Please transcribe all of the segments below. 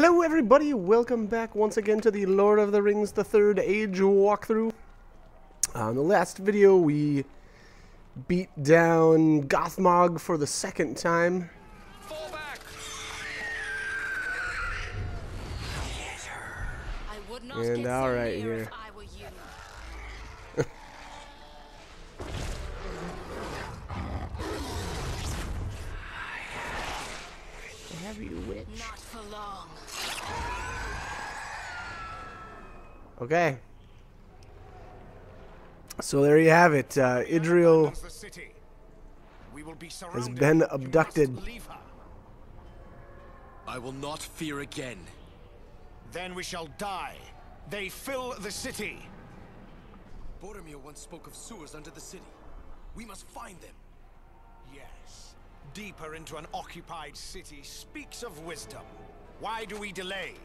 Hello everybody, welcome back once again to the Lord of the Rings The Third Age walkthrough. In the last video we beat down Gothmog for the second time. Fall back. I would not And get alright so near here. if I were you. Heavy witch. Not for long. Okay. So there you have it. Idriel has been abducted. I will not fear again. Then we shall die. They fill the city. Boromir once spoke of sewers under the city. We must find them. Yes. Deeper into an occupied city speaks of wisdom. Why do we delay?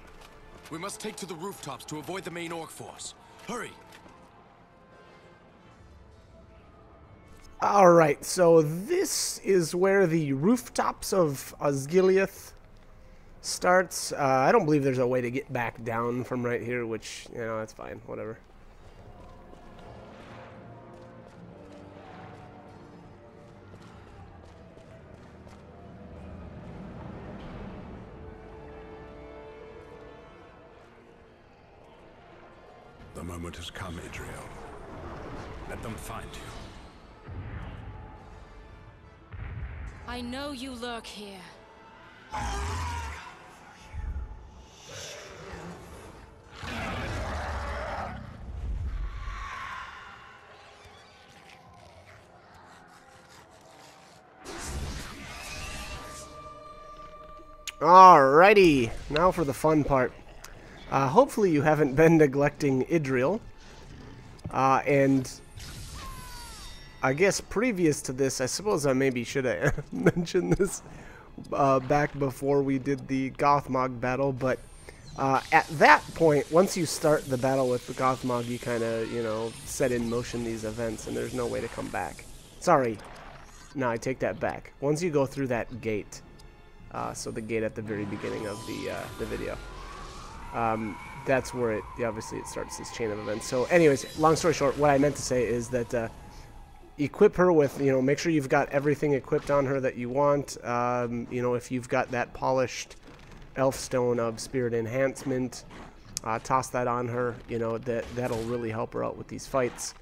We must take to the rooftops to avoid the main orc force. Hurry! Alright, so this is where the rooftops of Osgiliath starts. I don't believe there's a way to get back down from right here, which, you know, that's fine, whatever. The moment has come, Idriel. Let them find you. I know you lurk here. Alrighty, now for the fun part. Hopefully you haven't been neglecting Idriel. And I guess previous to this, I suppose I maybe should have mentioned this back before we did the Gothmog battle, but at that point, once you start the battle with the Gothmog, you kind of, you know, set in motion these events, and there's no way to come back. Sorry. No, I take that back. Once you go through that gate, so the gate at the very beginning of the video, that's where it, obviously it starts this chain of events. So anyways, long story short, what I meant to say is that equip her with, you know, make sure you've got everything equipped on her that you want. You know, if you've got that polished elf stone of spirit enhancement, toss that on her. You know, that'll really help her out with these fights.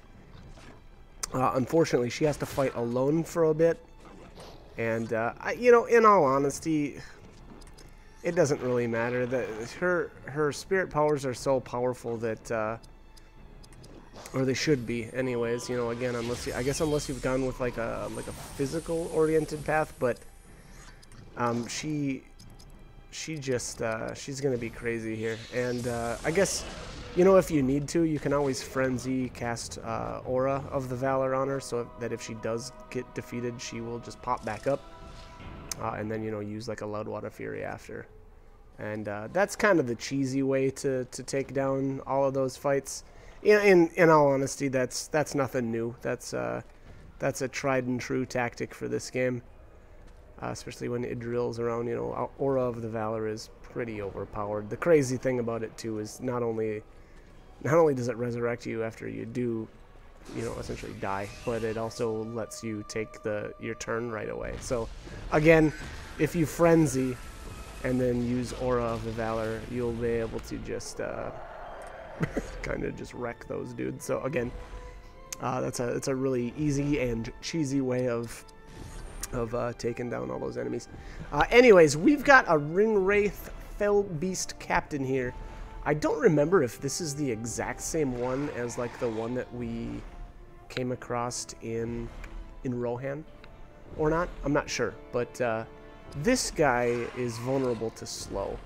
Unfortunately, she has to fight alone for a bit. And, you know, in all honesty, it doesn't really matter. That her spirit powers are so powerful that, or they should be, anyways. You know, again, unless you've gone with like a physical oriented path, but she's gonna be crazy here. And I guess, you know, if you need to, you can always frenzy cast Aura of the Valor on her, so that if she does get defeated, she will just pop back up. And then, you know, use like a Loudwater Fury after. And that's kind of the cheesy way to take down all of those fights. In all honesty, that's nothing new. That's a tried and true tactic for this game. Especially when Idriel's around, you know, Aura of the Valor is pretty overpowered. The crazy thing about it too is not only does it resurrect you after you do, you know, essentially die, but it also lets you take your turn right away. So again, if you frenzy and then use Aura of the Valor, you'll be able to just kind of just wreck those dudes. So again, it's a really easy and cheesy way of taking down all those enemies. Anyways, we've got a Ringwraith Fell Beast Captain here. I don't remember if this is the exact same one as like the one that we came across in Rohan or not. I'm not sure, but this guy is vulnerable to slow,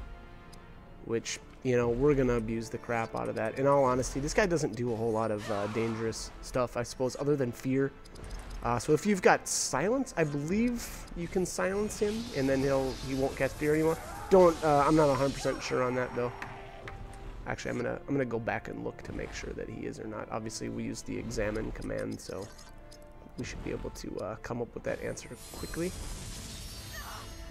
which, you know, we're gonna abuse the crap out of that. In all honesty, this guy doesn't do a whole lot of dangerous stuff, I suppose, other than fear. So if you've got silence, I believe you can silence him, and then he won't cast fear anymore. I'm not 100% sure on that though. Actually, I'm gonna go back and look to make sure that he is or not. Obviously, we use the examine command, so we should be able to come up with that answer quickly.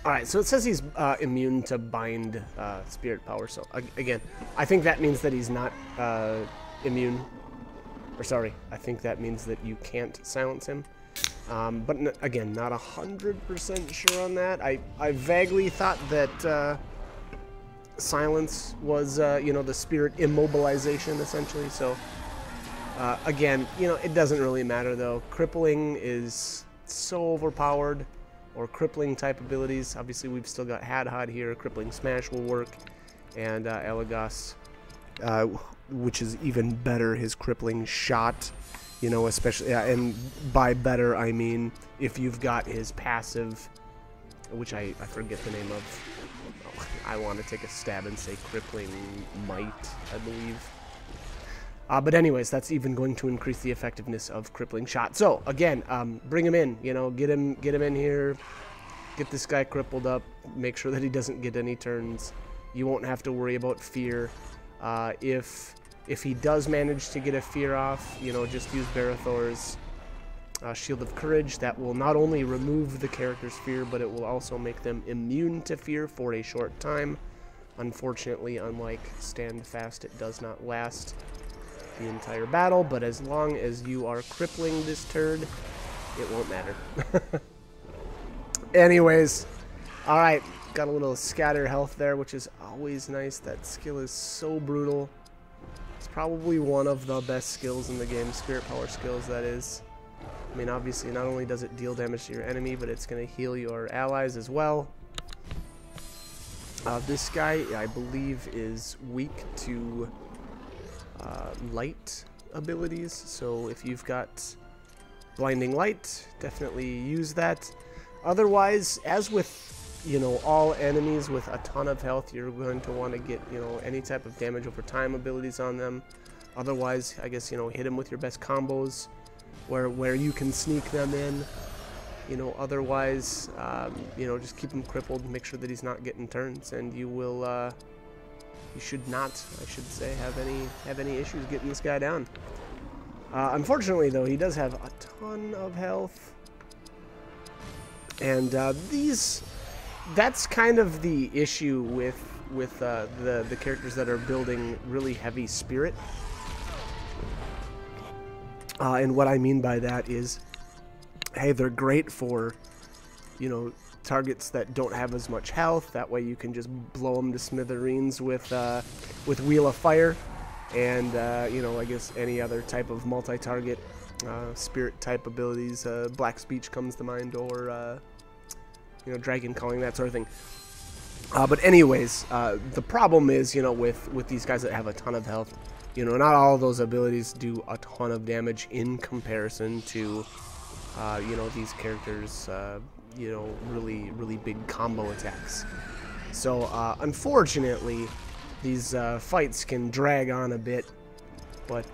Alright, so it says he's immune to bind spirit power. So, again, I think that means that he's not immune. Or, sorry, I think that means that you can't silence him. But, again, not 100% sure on that. I vaguely thought that silence was, you know, the spirit immobilization, essentially. So, again, you know, it doesn't really matter, though. Crippling is so overpowered. Or crippling type abilities. Obviously, we've still got Hadhod here. Crippling Smash will work. And Elagos, which is even better, his Crippling Shot. You know, especially, and by better, I mean if you've got his passive, which I forget the name of. I want to take a stab and say Crippling Might, I believe. But anyways, that's even going to increase the effectiveness of Crippling Shot. So again, bring him in. You know, get him in here. Get this guy crippled up. Make sure that he doesn't get any turns. You won't have to worry about fear. If he does manage to get a fear off, you know, just use Barathor's Shield of Courage. That will not only remove the character's fear, but it will also make them immune to fear for a short time. Unfortunately, unlike Stand Fast, it does not last the entire battle, but as long as you are crippling this turd, it won't matter. Anyways, alright, got a little scatter health there, which is always nice. That skill is so brutal. It's probably one of the best skills in the game, Spirit Power skills, that is. I mean, obviously, not only does it deal damage to your enemy, but it's going to heal your allies as well. This guy, I believe, is weak to light abilities, so if you've got blinding light, definitely use that. Otherwise, as with, you know, all enemies with a ton of health, you're going to want to get, you know, any type of damage over time abilities on them. Otherwise, I guess, you know, hit them with your best combos where you can sneak them in. You know, otherwise, you know, just keep him crippled, make sure that he's not getting turns, and you will you should not, I should say, have any issues getting this guy down. Unfortunately, though, he does have a ton of health, and that's kind of the issue with the characters that are building really heavy spirit. And what I mean by that is, hey, they're great for, you know, targets that don't have as much health. That way you can just blow them to smithereens with Wheel of Fire, and you know, I guess any other type of multi-target spirit type abilities. Black Speech comes to mind, or you know, Dragon Calling, that sort of thing. But anyways, the problem is, you know, with these guys that have a ton of health, you know, not all of those abilities do a ton of damage in comparison to you know, these characters, you know, really big combo attacks. So unfortunately, these fights can drag on a bit, but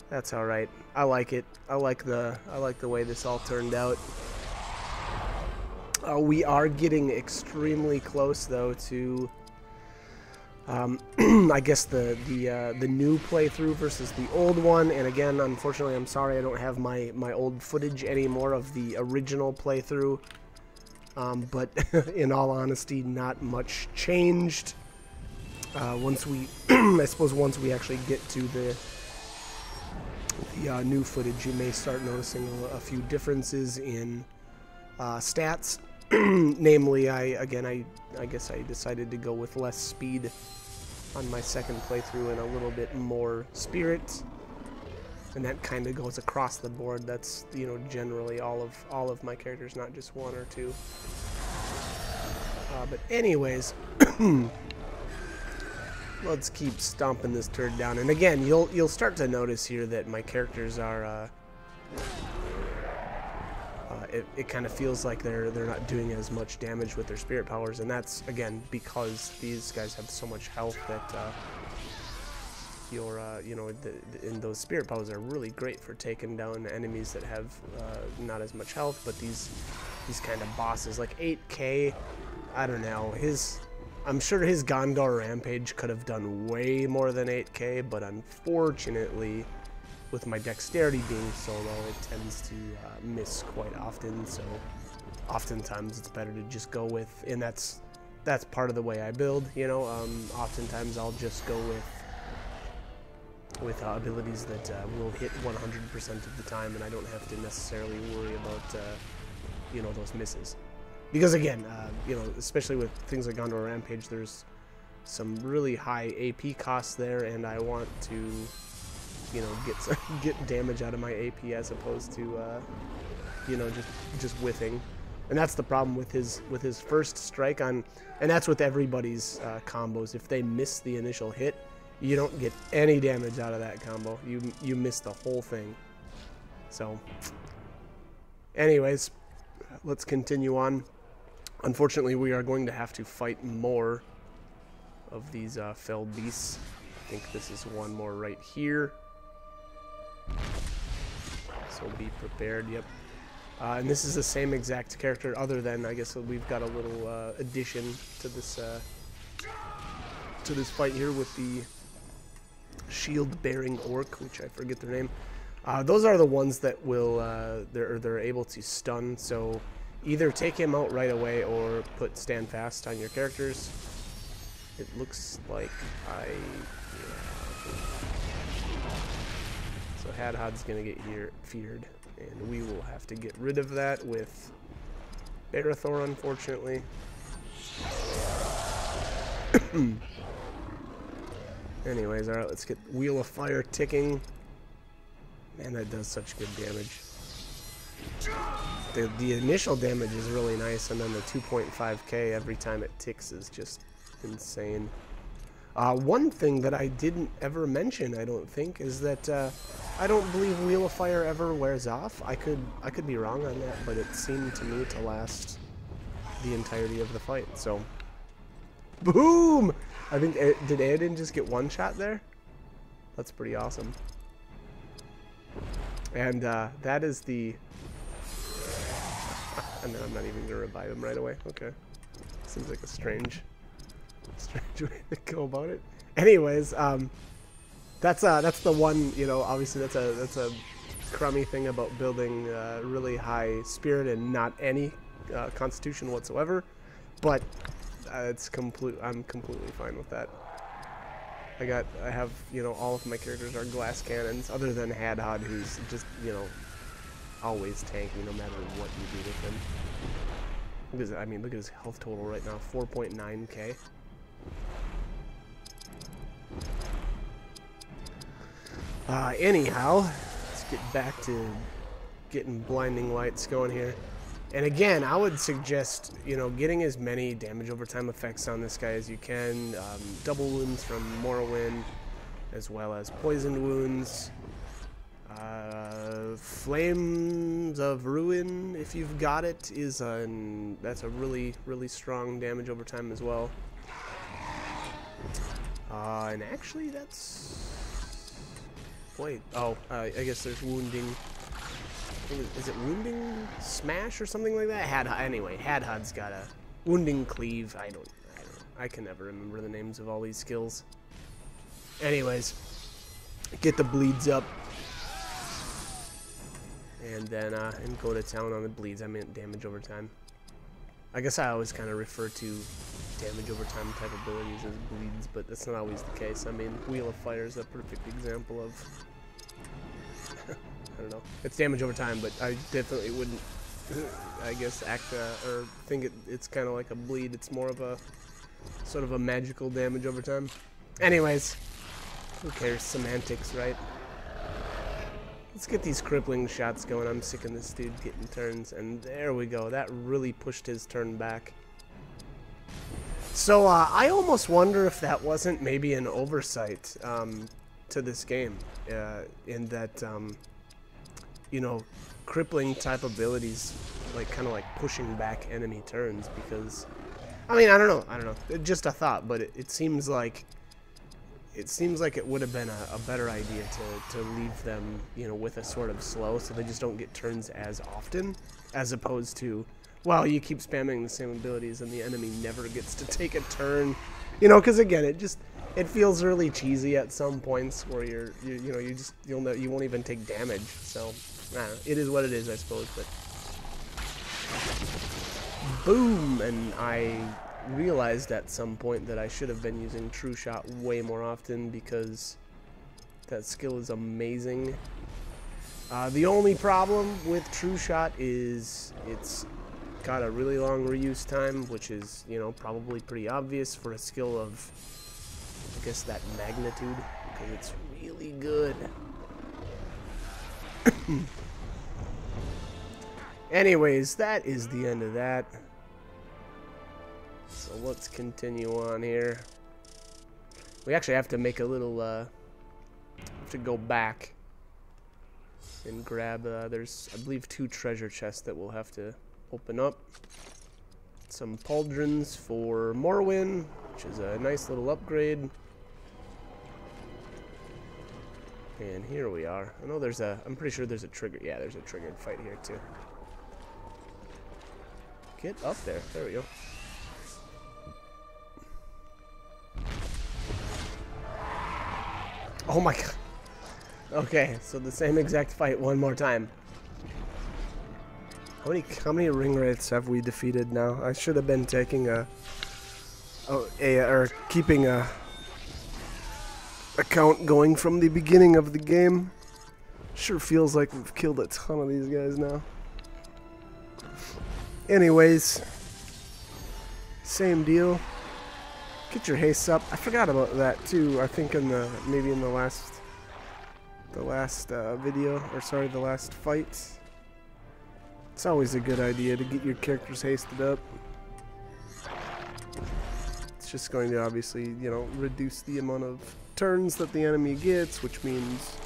that's all right. I like it. I like the way this all turned out. We are getting extremely close, though, to I guess the new playthrough versus the old one. And again, unfortunately, I'm sorry I don't have my old footage anymore of the original playthrough. But in all honesty, not much changed. Once we, I suppose, once we actually get to the new footage, you may start noticing a few differences in stats. Namely, I guess I decided to go with less speed on my second playthrough and a little bit more spirit, and that kind of goes across the board. That's, you know, generally all of my characters, not just one or two. But anyways, let's keep stomping this turd down. And again, you'll start to notice here that my characters are it kind of feels like they're not doing as much damage with their spirit powers, and that's again because these guys have so much health that your you know, and those spirit powers are really great for taking down enemies that have not as much health. But these kind of bosses, like 8K, I don't know, I'm sure his Gondor Rampage could have done way more than 8K, but unfortunately, with my dexterity being so low, it tends to miss quite often. So oftentimes it's better to just go with, and that's part of the way I build, you know. Oftentimes I'll just go with abilities that will hit 100% of the time, and I don't have to necessarily worry about, you know, those misses. Because again, you know, especially with things like Gondor Rampage, there's some really high AP costs there, and I want to, you know, get damage out of my AP as opposed to, you know, just whiffing. And that's the problem with his first strike on, and that's with everybody's combos. If they miss the initial hit, you don't get any damage out of that combo. You miss the whole thing. So, anyways, let's continue on. Unfortunately, we are going to have to fight more of these felled beasts. I think this is one more right here. So be prepared. Yep. And this is the same exact character, other than I guess we've got a little addition to this fight here with the shield-bearing orc, which I forget their name. Those are the ones that will they're able to stun. So either take him out right away or put stand fast on your characters. It looks like so Hadhod's gonna get feared, and we will have to get rid of that with Barathor, unfortunately. Anyways, alright, let's get Wheel of Fire ticking. Man, that does such good damage. The initial damage is really nice, and then the 2.5k every time it ticks is just insane. One thing that I didn't ever mention, I don't think, is that I don't believe Wheel of Fire ever wears off. I could be wrong on that, but it seemed to me to last the entirety of the fight. So, boom! I think, did Aodin just get one shot there? That's pretty awesome. And that is the... And then I'm not even going to revive him right away. Okay. Seems like a strange way to go about it. Anyways, that's the one, you know, obviously that's a crummy thing about building really high spirit and not any constitution whatsoever. But I'm completely fine with that. I have, you know, all of my characters are glass cannons, other than Hadhod, who's just, you know, always tanky no matter what you do with him. Look at his health total right now, 4.9k. Anyhow, let's get back to getting blinding lights going here. And again, I would suggest, you know, getting as many damage over time effects on this guy as you can. Double wounds from Morrowind, as well as poisoned wounds. Flames of Ruin, if you've got it, that's a really, really strong damage over time as well. And actually, that's... Wait, I guess there's wounding. Is it wounding smash or something like that? Anyway, Hadhod's got a wounding cleave. I can never remember the names of all these skills. Anyways, get the bleeds up. And then and go to town on the bleeds. I meant damage over time. I guess I always kind of refer to damage over time type abilities as bleeds, but that's not always the case. I mean, Wheel of Fire is a perfect example of... I don't know. It's damage over time, but I definitely wouldn't, I guess, or think it's kind of like a bleed. It's more of a sort of a magical damage over time. Anyways, who cares? Semantics, right? Let's get these crippling shots going. I'm sick of this dude getting turns, and there we go. That really pushed his turn back. So I almost wonder if that wasn't maybe an oversight to this game, in that you know, crippling type abilities, like kind of like pushing back enemy turns. Because I mean, I don't know, just a thought, but it seems like it would have been a better idea to leave them, you know, with a sort of slow, so they just don't get turns as often, as opposed to, well, you keep spamming the same abilities and the enemy never gets to take a turn, you know, because again, it feels really cheesy at some points where you won't even take damage. So I don't know, it is what it is, I suppose. But Boom! And I realized at some point that I should have been using True Shot way more often because that skill is amazing. The only problem with True Shot is it's got a really long reuse time, which is, you know, probably pretty obvious for a skill of, I guess, that magnitude, because it's really good. Anyways, that is the end of that. So let's continue on here. We actually have to make a little, have to go back and grab, there's, I believe, 2 treasure chests that we'll have to open up. Some pauldrons for Morrowind, which is a nice little upgrade. And here we are. I know there's a, I'm pretty sure there's a trigger. Yeah, there's a triggered fight here too. Get up there. There we go. Oh my god. Okay, so the same exact fight one more time. How many ring wraiths have we defeated now? I should have been taking or keeping a account going from the beginning of the game. Sure feels like we've killed a ton of these guys now. Anyways, same deal. Get your haste up. I forgot about that too. I think in the maybe in the last video, or sorry, the last fight. It's always a good idea to get your characters hasted up. It's just going to obviously, you know, reduce the amount of turns that the enemy gets, which means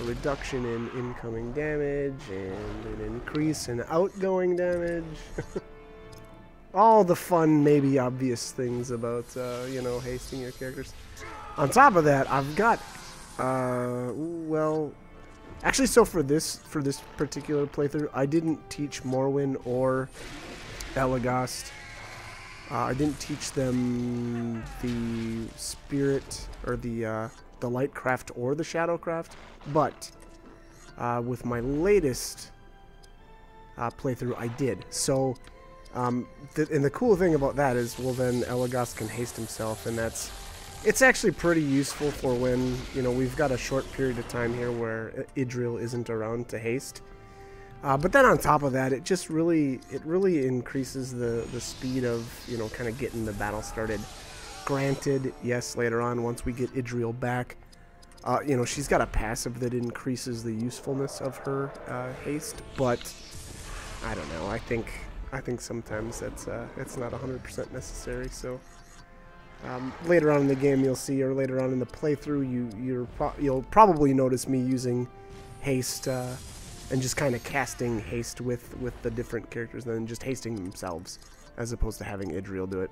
a reduction in incoming damage and an increase in outgoing damage. All the fun, maybe obvious things about, you know, hasting your characters. On top of that, I've got, well, actually, so for this particular playthrough, I didn't teach Morrowind or Elagast. I didn't teach them the Spirit or the Lightcraft or the Shadowcraft, but with my latest playthrough, I did. So, and the cool thing about that is, well, then Elagast can haste himself, and it's actually pretty useful for when, you know, we've got a short period of time here where Idril isn't around to haste. But then on top of that, it really increases the speed of, you know, kind of getting the battle started. Granted, yes, later on, once we get Idril back, you know, she's got a passive that increases the usefulness of her haste, but I don't know. I think sometimes that's not 100% necessary. So later on in the game, you'll see, or later on in the playthrough, you'll probably notice me using haste and just kind of casting haste with the different characters, and then just hasting themselves, as opposed to having Idril do it.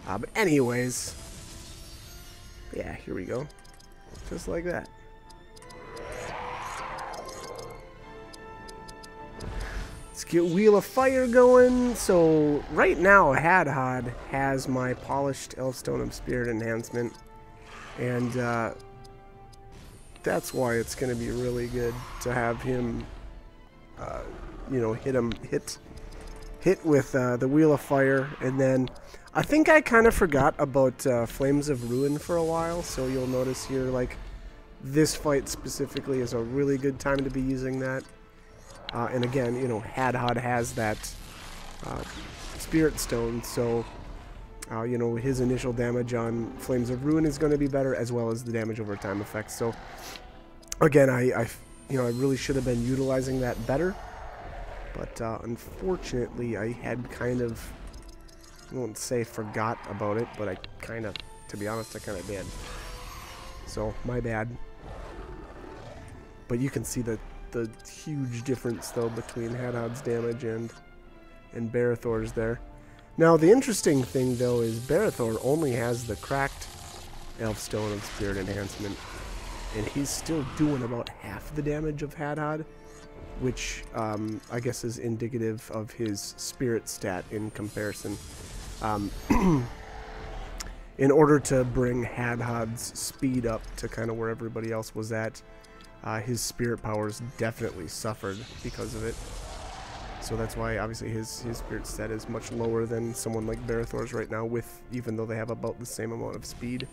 But anyways, yeah, here we go, just like that. Let's get Wheel of Fire going. So right now, Hadhad has my Polished Elfstone of Spirit enhancement, and that's why it's going to be really good to have him, you know, hit with the Wheel of Fire. And then I think I kind of forgot about Flames of Ruin for a while, so you'll notice here, like, this fight specifically is a really good time to be using that. And again, you know, Hadhad has that Spirit Stone, so you know, his initial damage on Flames of Ruin is going to be better, as well as the damage over time effects. So again, I you know, I really should have been utilizing that better, but unfortunately, I had kind of, I won't say forgot about it, but I kind of, to be honest, I kind of did. So my bad. But you can see the huge difference, though, between Hadhad's damage and Barethor's there. Now, the interesting thing, though, is Barethor only has the cracked Elfstone of Spirit enhancement, and he's still doing about half the damage of Hadhad, which I guess is indicative of his spirit stat in comparison. In order to bring Hadhad's speed up to kind of where everybody else was at, his spirit powers definitely suffered because of it. So that's why obviously his spirit stat is much lower than someone like Barathor's right now, with even though they have about the same amount of speed.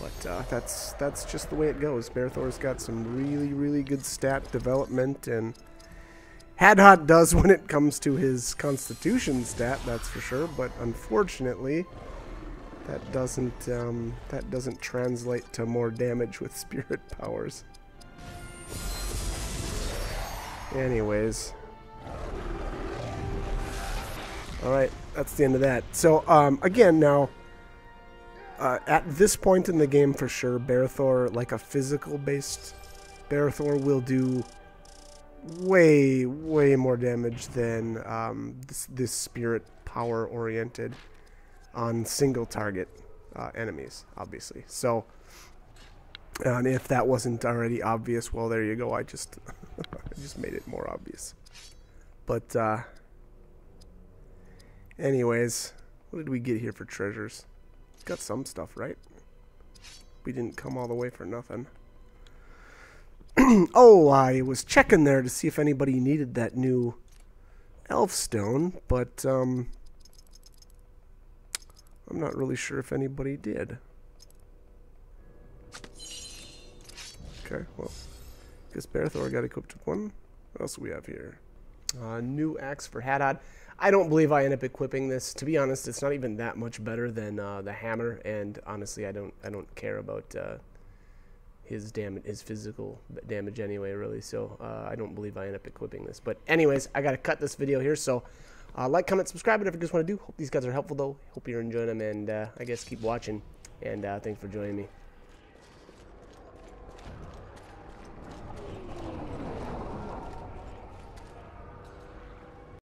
But that's just the way it goes. Barathor's got some really good stat development, and Hadhot does when it comes to his Constitution stat, that's for sure. But unfortunately, that doesn't translate to more damage with spirit powers. Anyways. Alright, that's the end of that. So, again, now, at this point in the game, for sure, Barathor, like a physical-based Barathor, will do way more damage than this spirit power-oriented on single-target enemies, obviously. So, and if that wasn't already obvious, well, there you go. I just I just made it more obvious. But anyways, what did we get here for treasures? Got some stuff, right? We didn't come all the way for nothing. Oh, I was checking there to see if anybody needed that new elf stone, but I'm not really sure if anybody did. Okay, well, guess Barathor got equipped with one. What else do we have here? New axe for Hadhot. I don't believe I end up equipping this. To be honest, it's not even that much better than the hammer, and honestly, I don't care about his damage, his physical damage anyway, really. So I don't believe I end up equipping this. But anyways, I gotta cut this video here. So like, comment, subscribe, whatever you guys want to do. Hope these guys are helpful though. Hope you're enjoying them, and I guess keep watching. And thanks for joining me.